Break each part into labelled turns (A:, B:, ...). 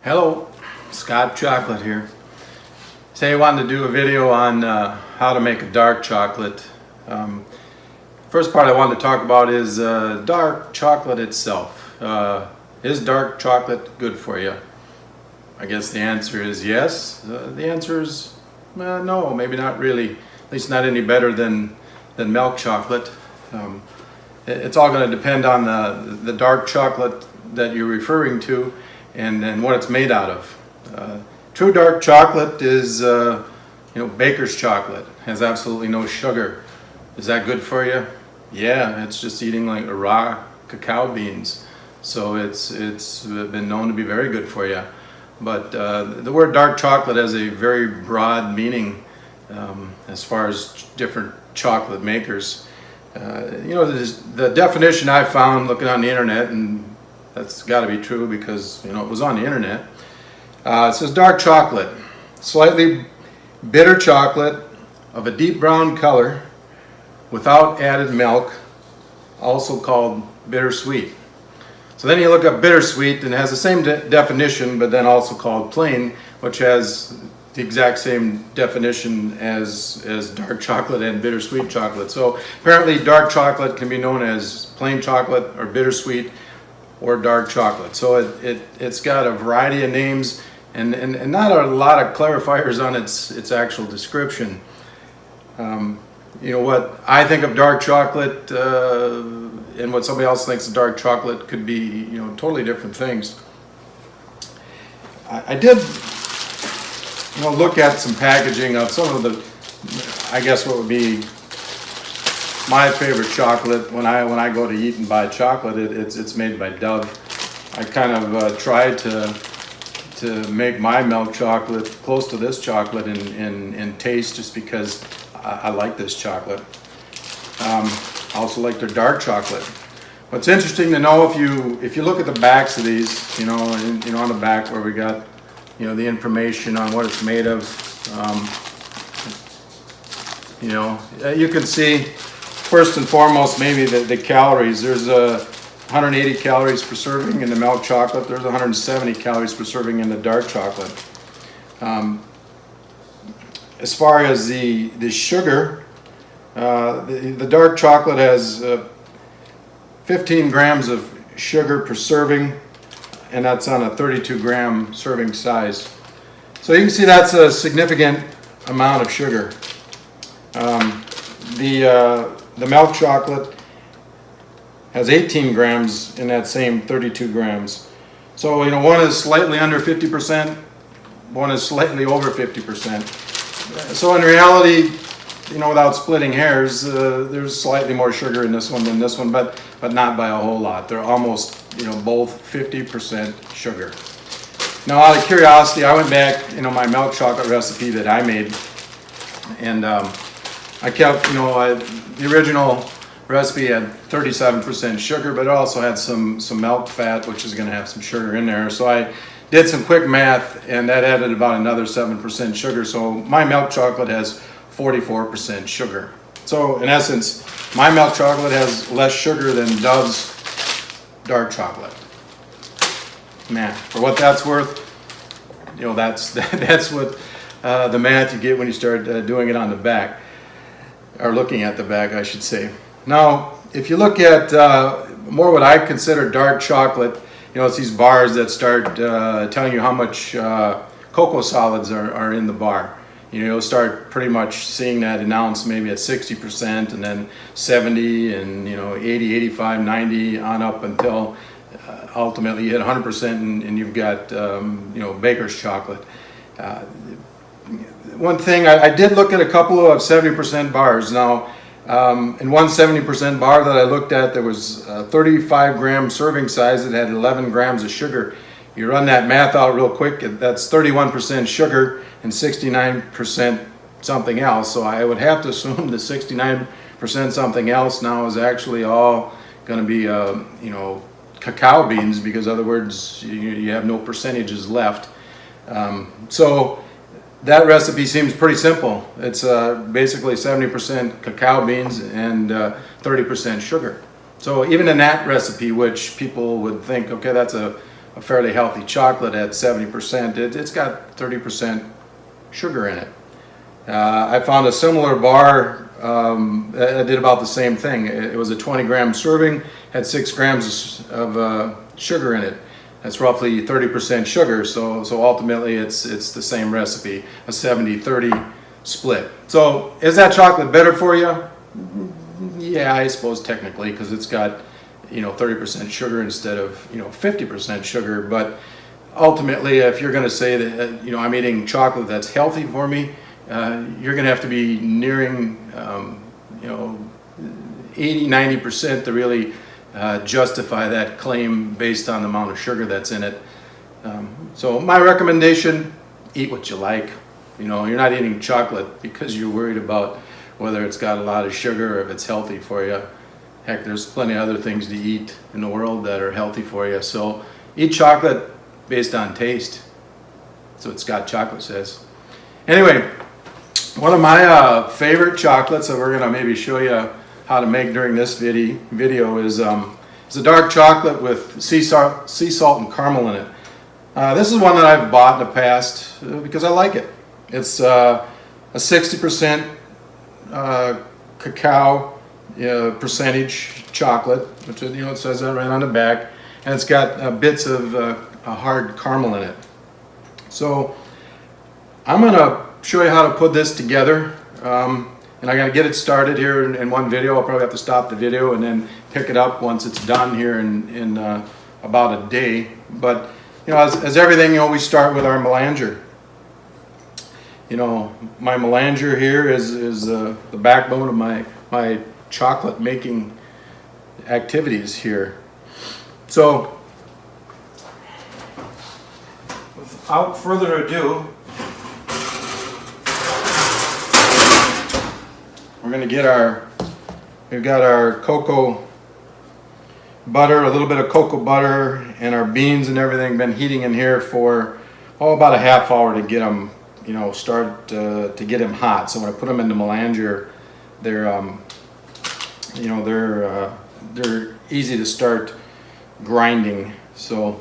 A: Hello, Scott Chocolate here. Today I wanted to do a video on how to make a dark chocolate. First part I wanted to talk about is dark chocolate itself. Is dark chocolate good for you? I guess the answer is yes. The answer is no, maybe not really. At least not any better than milk chocolate. It's all going to depend on the dark chocolate that you're referring to and what it's made out of. True dark chocolate is baker's chocolate. Has absolutely no sugar. Is that good for you? Yeah, it's just eating like raw cacao beans. So it's been known to be very good for you. But the word dark chocolate has a very broad meaning as far as different chocolate makers. The definition I found looking on the internet, and that's got to be true because it was on the internet. It says dark chocolate, slightly bitter chocolate of a deep brown color without added milk, also called bittersweet. So then you look up bittersweet, and it has the same definition, but then also called plain, which has the exact same definition as dark chocolate and bittersweet chocolate. So apparently dark chocolate can be known as plain chocolate or bittersweet or dark chocolate. So it's got a variety of names and not a lot of clarifiers on its actual description. What I think of dark chocolate and what somebody else thinks of dark chocolate could be totally different things. I did look at some packaging of some of the, I guess what would be my favorite chocolate when I go to eat and buy chocolate. It's made by Dove. I kind of tried to make my milk chocolate close to this chocolate in taste, just because I like this chocolate. I also like their dark chocolate. What's interesting to know, if you look at the backs of these, on the back where we got the information on what it's made of, you can see first and foremost maybe the calories. There's 180 calories per serving in the milk chocolate. There's 170 calories per serving in the dark chocolate. As far as the sugar, the dark chocolate has 15 grams of sugar per serving, and that's on a 32-gram serving size. So you can see that's a significant amount of sugar. The milk chocolate has 18 grams in that same 32 grams. So one is slightly under 50%, one is slightly over 50%. So in reality, without splitting hairs, there's slightly more sugar in this one than this one, but not by a whole lot. They're almost both 50% sugar. Now, out of curiosity, I went back my milk chocolate recipe that I made, and I kept the original recipe had 37% sugar, but it also had some milk fat, which is going to have some sugar in there. So I did some quick math, and that added about another 7% sugar. So my milk chocolate has 44% sugar. So in essence, my milk chocolate has less sugar than Dove's dark chocolate. Man, for what that's worth, that's what the math you get when you start doing it on the back, or looking at the back, I should say. Now, if you look at more what I consider dark chocolate, it's these bars that start telling you how much cocoa solids are in the bar. You'll start pretty much seeing that announced maybe at 60%, and then 70, and 80, 85, 90, on up until ultimately you hit 100%, and you've got baker's chocolate. One thing, I did look at a couple of 70% bars. Now, in one 70% bar that I looked at, there was a 35-gram serving size that had 11 grams of sugar. You run that math out real quick, that's 31% sugar and 69% something else. So I would have to assume the 69% something else now is actually all going to be cacao beans, because in other words, you have no percentages left. So that recipe seems pretty simple. It's basically 70% cacao beans and 30% sugar. So even in that recipe, which people would think, okay, that's a a fairly healthy chocolate at 70%, it's got 30% sugar in it. I found a similar bar that did about the same thing. It was a 20-gram serving, had 6 grams of sugar in it. That's roughly 30% sugar, so ultimately it's the same recipe, a 70-30 split. So is that chocolate better for you? Yeah, I suppose technically, because it's got 30% sugar instead of 50% sugar. But ultimately, if you're going to say that I'm eating chocolate that's healthy for me, you're going to have to be nearing 80-90% to really justify that claim based on the amount of sugar that's in it. So my recommendation: eat what you like. You're not eating chocolate because you're worried about whether it's got a lot of sugar or if it's healthy for you. Heck, there's plenty of other things to eat in the world that are healthy for you. So eat chocolate based on taste. That's what Scott Chocolate says. Anyway, one of my favorite chocolates that we're going to maybe show you how to make during this video is a dark chocolate with sea salt and caramel in it. This is one that I've bought in the past because I like it. It's a 60% cacao percentage chocolate, which it says that right on the back, and it's got bits of a hard caramel in it. So I'm going to show you how to put this together, and I'm going to get it started here in one video. I'll probably have to stop the video and then pick it up once it's done here in about a day. But as everything, we start with our melanger. My melanger here is the backbone of my chocolate making activities here. So without further ado, we're going to get we've got our cocoa butter, a little bit of cocoa butter, and our beans and everything been heating in here for about a half hour to get them start to get them hot. So when I put them in the melanger, they're easy to start grinding. So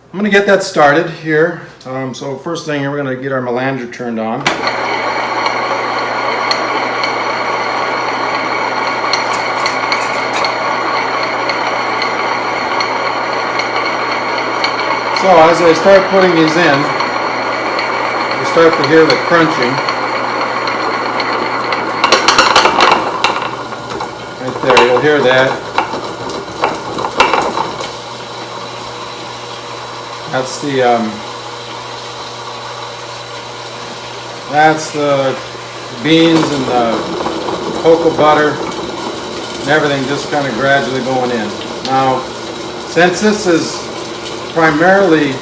A: I'm going to get that started here. So first thing, we're going to get our melanger turned on. So as I start putting these in, you start to hear the crunching. Right there, you'll hear that. That's the beans and the cocoa butter and everything just kind of gradually going in. Now, since this is primarily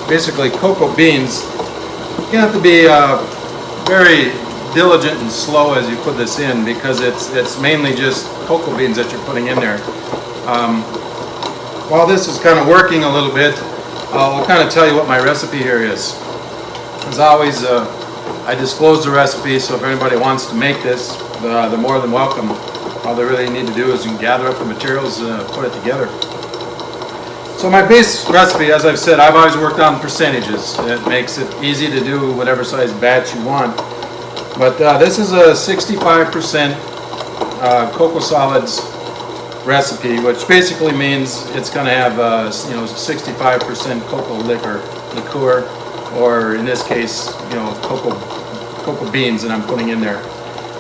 A: basically cocoa beans, you have to be very diligent and slow as you put this in, because it's mainly just cocoa beans that you're putting in there. While this is kind of working a little bit, I'll kind of tell you what my recipe here is. As always, I disclose the recipe, so if anybody wants to make this, they're more than welcome. All they really need to do is gather up the materials and put it together. So my base recipe, as I've said, I've always worked on percentages. It makes it easy to do whatever size batch you want. But this is a 65% cocoa solids recipe, which basically means it's going to have 65% cocoa liqueur, or in this case, cocoa beans that I'm putting in there.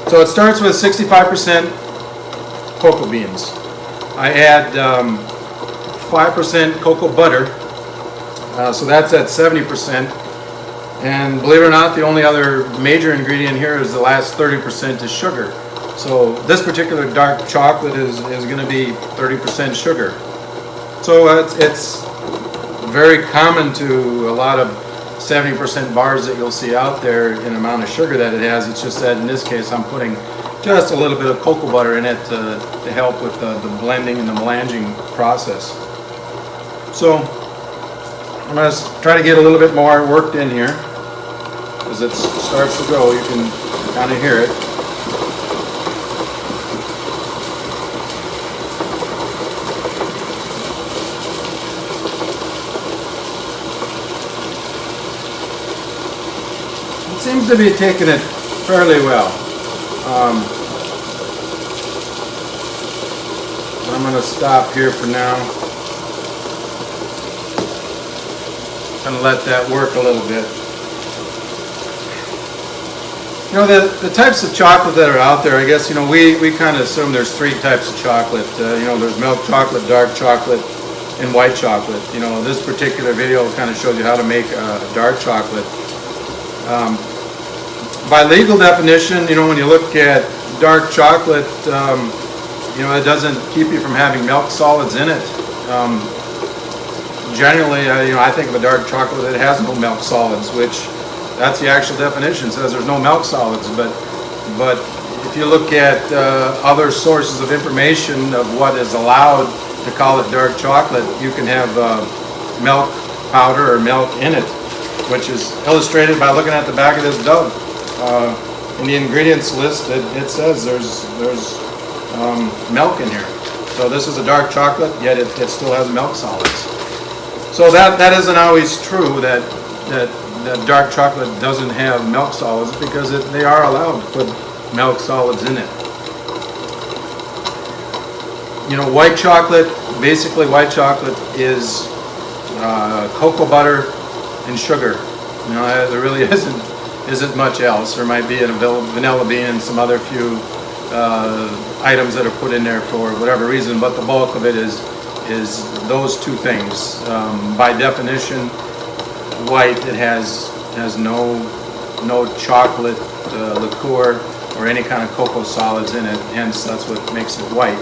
A: So it starts with 65% cocoa beans. I add 5% cocoa butter, so that's at 70%. And believe it or not, the only other major ingredient here is the last 30% is sugar. So this particular dark chocolate is going to be 30% sugar. So it's very common to a lot of 70% bars that you'll see out there in the amount of sugar that it has. It's just that in this case I'm putting just a little bit of cocoa butter in it to help with the blending and the melanging process. So I'm going to try to get a little bit more worked in here. As it starts to go, you can kind of hear it. seems to be taking it fairly well. I'm going to stop here for now. Going to let that work a little bit. You know, the types of chocolate that are out there, I guess, you know, we kind of assume there's three types of chocolate. You know, there's milk chocolate, dark chocolate, and white chocolate. You know, this particular video kind of shows you how to make a dark chocolate. By legal definition, you know, when you look at dark chocolate, you know, it doesn't keep you from having milk solids in it. Generally, you know, I think of a dark chocolate that has no milk solids, which that's the actual definition. It says there's no milk solids, but if you look at other sources of information of what is allowed to call it dark chocolate, you can have milk powder or milk in it, which is illustrated by looking at the back of this Dove. In the ingredients list, it says there's milk in here. So this is a dark chocolate, yet it still has milk solids. So that isn't always true that dark chocolate doesn't have milk solids, because they are allowed to put milk solids in it. You know, white chocolate, basically white chocolate is cocoa butter and sugar. You know, there really isn't much else. There might be a vanilla bean and some other few items that are put in there for whatever reason, but the bulk of it is those two things. By definition, white, it has no chocolate liqueur or any kind of cocoa solids in it, hence that's what makes it white.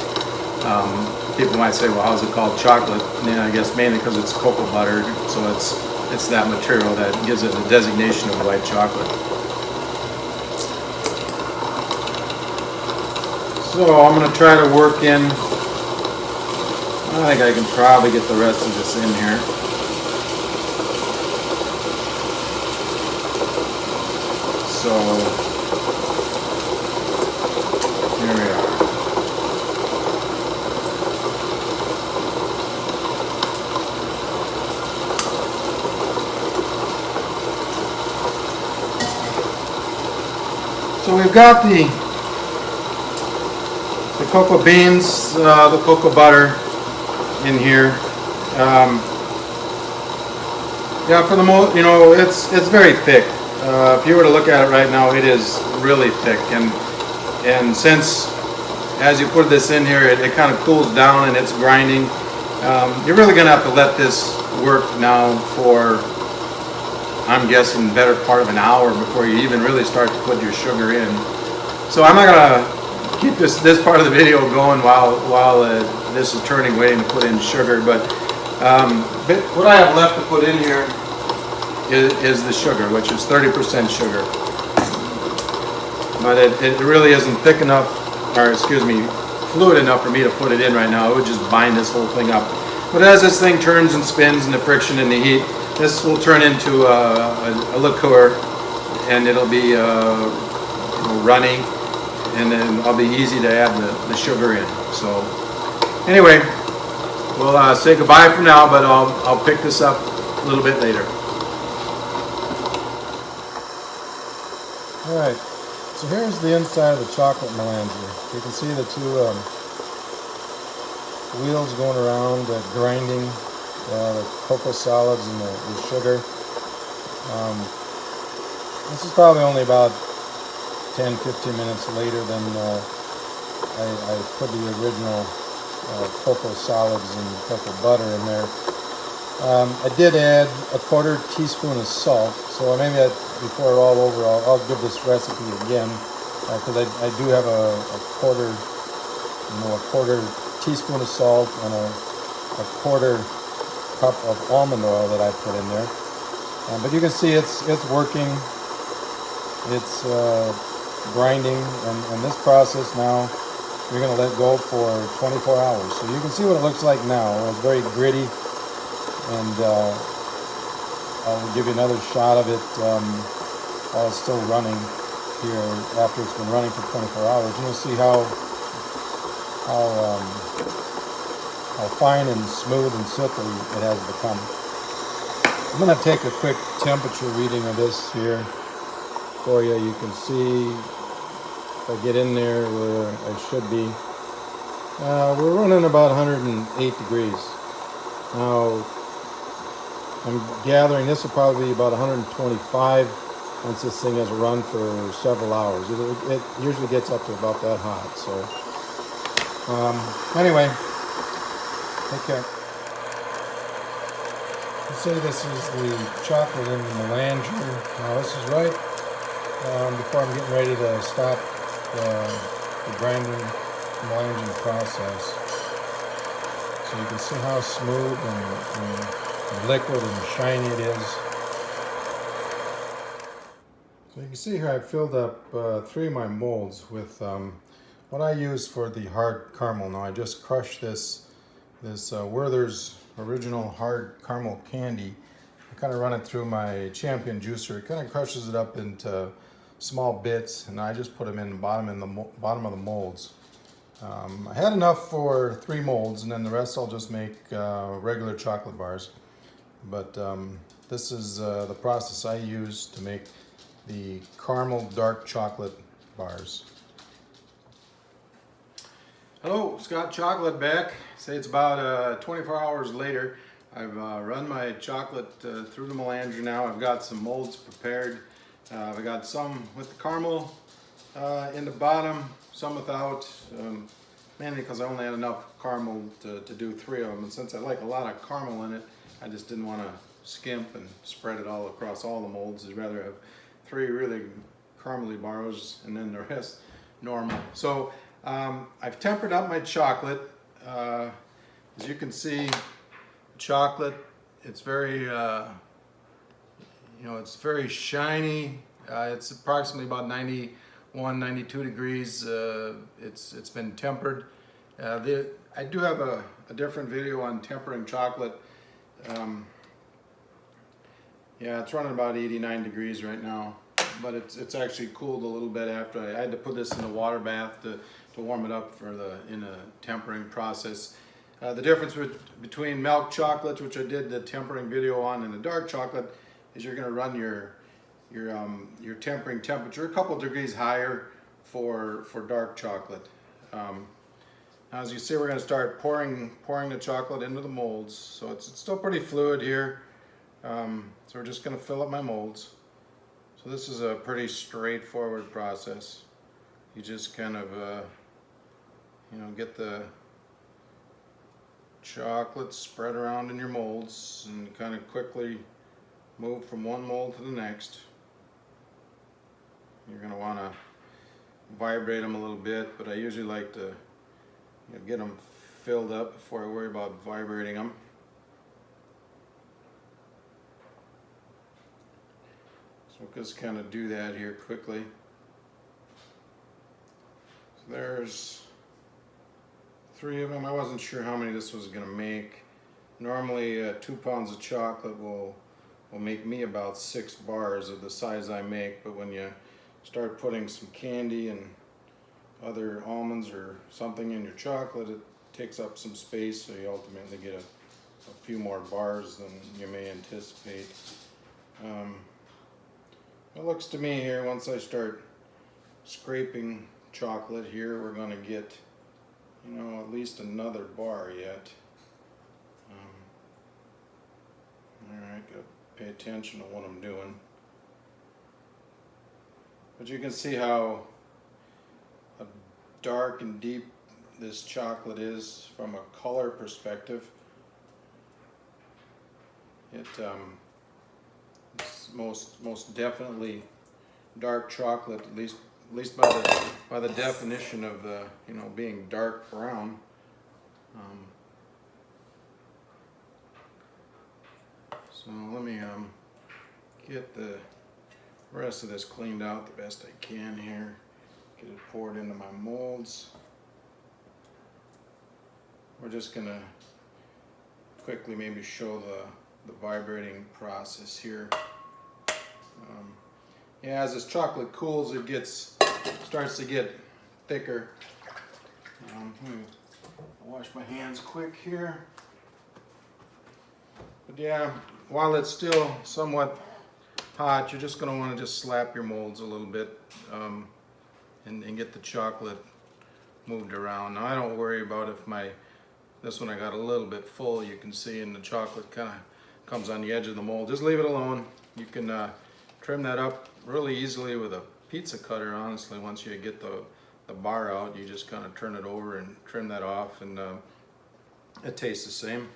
A: People might say, well, how's it called chocolate? And I guess mainly because it's cocoa butter, so it's that material that gives it the designation of white chocolate. So I'm going to try to work in, I think I can probably get the rest of this in here. So here we are. So we've got the cocoa beans, the cocoa butter in here. Yeah, for the most, you know, it's very thick. If you were to look at it right now, it is really thick, and since as you put this in here, it kind of cools down and it's grinding. You're really going to have to let this work now for, I'm guessing, better part of an hour before you even really start to put your sugar in. So I'm not going to keep this part of the video going while this is turning, waiting to put in sugar. But what I have left to put in here is the sugar, which is 30% sugar. But it really isn't thick enough, or excuse me, fluid enough for me to put it in right now. It would just bind this whole thing up. But as this thing turns and spins and the friction and the heat, this will turn into a liqueur, and it'll be runny, and then it'll be easy to add the sugar in. So anyway, we'll say goodbye for now, but I'll pick this up a little bit later. Alright, so here's the inside of the chocolate melanger. You can see the two wheels going around grinding the cocoa solids and the sugar. This is probably only about 10-15 minutes later than I put the original cocoa solids and cocoa butter in there. I did add a 1/4 teaspoon of salt, so maybe before it's all over, I'll give this recipe again, because I do have a quarter teaspoon of salt and a 1/4 cup of almond oil that I put in there. But you can see it's working. It's grinding, and this process now you're going to let go for 24 hours. So you can see what it looks like now. It's very gritty, and I'll give you another shot of it while it's still running here after it's been running for 24 hours. And you'll see how fine and smooth and silky it has become. I'm going to take a quick temperature reading of this here. for you. You can see if I get in there where I should be. We're running about 108 degrees. Now, I'm gathering this will probably be about 125 once this thing has run for several hours. It usually gets up to about that hot. So, anyway, okay. Let's say this is the chocolate in the melanger. Now, this is right before I'm getting ready to stop the grinding melanging process. So you can see how smooth and liquid and shiny it is. So you can see here I've filled up 3 of my molds with what I use for the hard caramel. Now I just crushed this Werther's original hard caramel candy. I kind of run it through my Champion juicer. It kind of crushes it up into small bits, and I just put them in the bottom of the molds. I had enough for 3 molds, and then the rest I'll just make regular chocolate bars. But this is the process I use to make the caramel dark chocolate bars. Hello, Scott Chocolate back. Say it's about 24 hours later. I've run my chocolate through the melanger now. I've got some molds prepared. I've got some with the caramel in the bottom, some without, mainly because I only had enough caramel to do 3 of them. And since I like a lot of caramel in it, I just didn't want to skimp and spread it all across all the molds. I'd rather have 3 really caramely bars and then the rest normal. So I've tempered up my chocolate. As you can see, chocolate, it's very, it's very shiny. It's approximately about 91, 92 degrees. It's been tempered. I do have a different video on tempering chocolate. Yeah, it's running about 89 degrees right now, but it's actually cooled a little bit after I had to put this in a water bath to warm it up in a tempering process. The difference between milk chocolate, which I did the tempering video on, and the dark chocolate is you're going to run your tempering temperature a couple degrees higher for dark chocolate. Now, as you see, we're going to start pouring the chocolate into the molds. So it's still pretty fluid here. So we're just going to fill up my molds. So this is a pretty straightforward process. You just kind of get the chocolate spread around in your molds and kind of quickly move from one mold to the next. You're going to want to vibrate them a little bit, but I usually like to get them filled up before I worry about vibrating them. So we'll just kind of do that here quickly. So there's 3 of them. I wasn't sure how many this was going to make. Normally 2 pounds of chocolate will make me about 6 bars of the size I make, but when you start putting some candy and other almonds or something in your chocolate, it takes up some space, so you ultimately get a few more bars than you may anticipate. It looks to me here, once I start scraping chocolate here, we're going to get at least another bar yet. Alright, gotta pay attention to what I'm doing. But you can see how dark and deep this chocolate is from a color perspective. It's most definitely dark chocolate, at least by the definition of being dark brown. So let me get the rest of this cleaned out the best I can here. Get it poured into my molds. We're just gonna quickly maybe show the vibrating process here. Yeah, as this chocolate cools, it starts to get thicker. I'll wash my hands quick here. But yeah, while it's still somewhat pot, you're just going to want to just slap your molds a little bit and get the chocolate moved around. Now I don't worry about if this one I got a little bit full, you can see, and the chocolate kind of comes on the edge of the mold. Just leave it alone. You can trim that up really easily with a pizza cutter, honestly. Once you get the bar out, you just kind of turn it over and trim that off, and it tastes the same,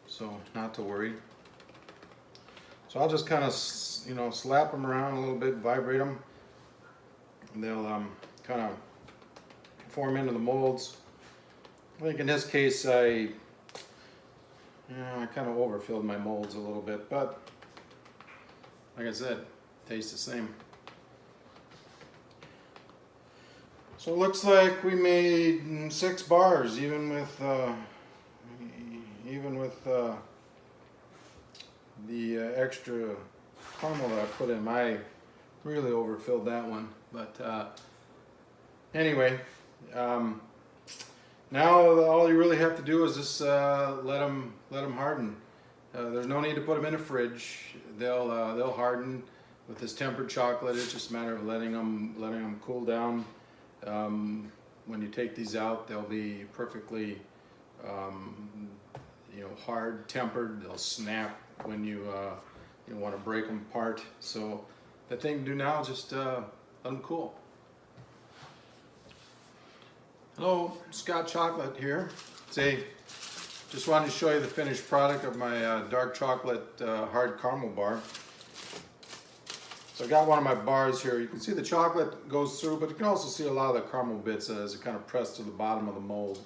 A: so not to worry. So I'll just kind of, slap them around a little bit, vibrate them, and they'll kind of form into the molds. I think in this case I kind of overfilled my molds a little bit, but like I said, tastes the same. So it looks like we made 6 bars, even with the extra caramel that I put in. I really overfilled that one, but anyway, now all you really have to do is just let them harden. There's no need to put them in a fridge. They'll harden with this tempered chocolate. It's just a matter of letting them cool down. When you take these out, they'll be perfectly hard tempered. They'll snap when you want to break them apart. So the thing to do now is just let them cool. Hello, Scott Chocolate here. Just wanted to show you the finished product of my dark chocolate hard caramel bar. So I got one of my bars here. You can see the chocolate goes through, but you can also see a lot of the caramel bits as it kind of pressed to the bottom of the mold.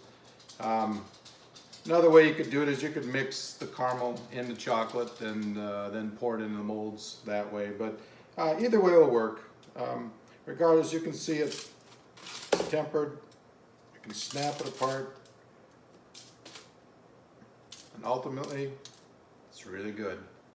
A: Another way you could do it is you could mix the caramel in the chocolate and then pour it into the molds that way. But either way will work. Regardless, you can see it's tempered. You can snap it apart. And ultimately, it's really good.